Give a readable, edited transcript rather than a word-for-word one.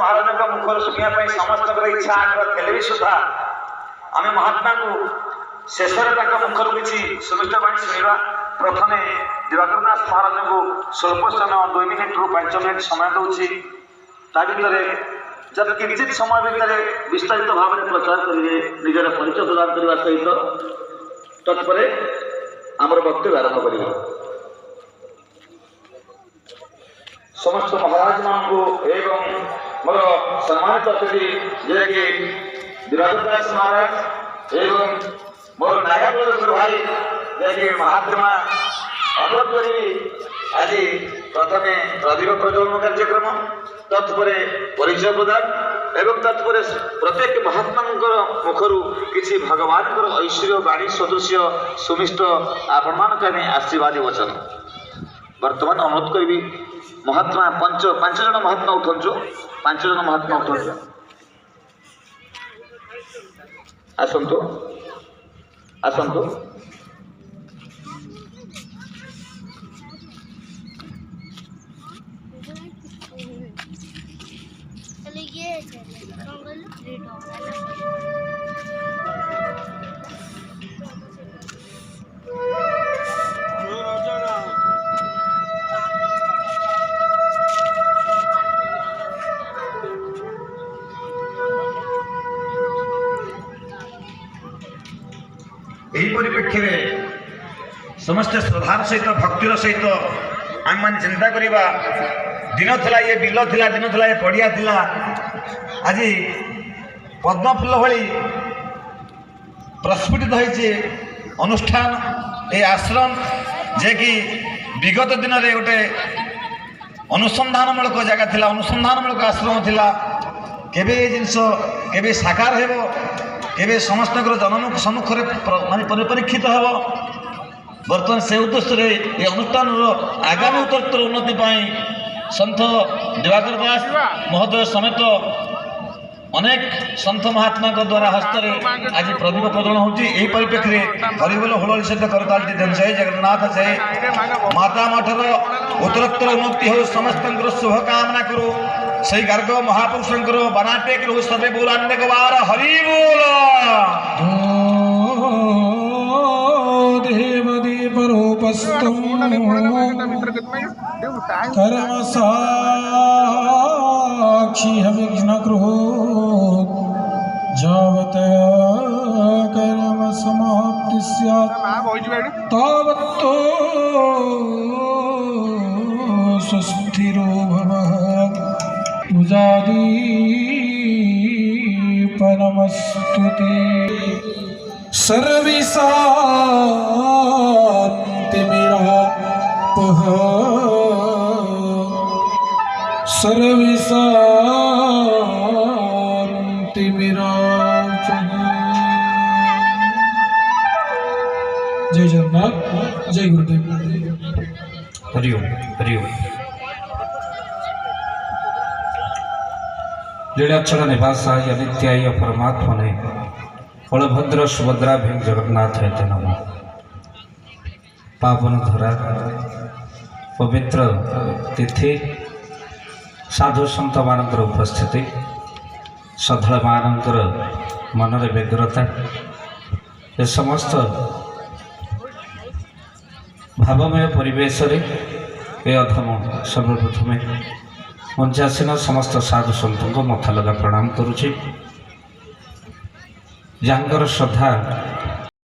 महाराज मुखर शुणा समस्त इच्छा आग्रह भी सुधा आम महात्मा को शेष मुखर किसी सुमिष्ट बाणी शुणा। प्रथम दिवाकर दास महाराज को स्वल्प समय 2 मिनिट रु 5 मिनिट समय दूसरी भर जब किंचित समय भितर विस्तारित भाव में प्रचार करेंगे निजर परिचय प्रदान करने सहित तत्पर आमर वक्तव्य आरंभ करेंगे। समस्त महाराज मान को एवं मोर सम्मानित अतिथि जे कि दिवाकर दास महाराज एवं मोर नायक भाई जे कि महात्मा अनुरोध करी आज प्रथम प्रदीप प्रज्वलन कार्यक्रम तत्पर परिचय प्रदान एवं तत्पर प्रत्येक महात्मा मुखर किसी भगवान ऐश्वर्य बाणी सदृश्य सुमिष्ट आपण मान आशीर्वाद वचन वर्तमान अनुरोध करी महात्मा पांच जन महात्मा उठु 5 जन महात्मा उठु आसंतु आसंतु परिप्रेक्षी में समस्त श्रद्धार सहित भक्तिर सहित आम मान चिंता करवा दिन था ये बिल थिला दिन था ये पड़िया थिला आज पद्म फूल भली प्रस्फुटित होइछे अनुष्ठान ए आश्रम जे कि विगत दिन रे गोटे अनुसंधानमूलक जगह थिला अनुसंधानमूलक आश्रम थिला केबे जिनस केबे साकार हेबो केबे समस्त जनमुख सम्मुख माने परिपरीक्षित हेबो बर्तमान से उद्देश्य ये अनुष्ठान आगामी उत्तरोत्तर उन्नति सन्थ दिवाकर दास महोदय समेत अनेक सन्थ महात्मा द्वारा हस्तर आज प्रदीप प्रज्वलन होची। एही परिप्रेक्षी में हरिबोल होलल सहित करताल जय जगन्नाथ जय माता मठर उत्तरोत्तर उन्नति हो समस्त शुभकामना करू सही गर्ग महापुरुषंकर बनाटेक रो सबे बोलाने के बार हरि बोल देव दीप रूपस्तम कर्म साक्षी विघ्न गृहो जावत कर्म समाप्ति स्यात् तावत्तो सुस्थिरो भवः पूजादि परमस्तुते सर्विशान्तिमिरापः सर्विशान्तिमिरापः। जय जगन्नाथ जय गुरुदेव। हरिओम हरिओम। लीलाक्षर निवासाय नित्याय परमात्मने बलभद्र सुभद्राभ्यां जगन्नाथाय नमः। पावन धरा पवित्र तिथि साधु सन्त मानकर उपस्थिति श्रद्धा मानकर मनरे व्यग्रता ए समस्त भावमय परिवेश रे ए अधम सर्वप्रथम मंचासीन समस्त साधु सन्त को मथा लगा प्रणाम करुछि। जहाँकर श्रद्धा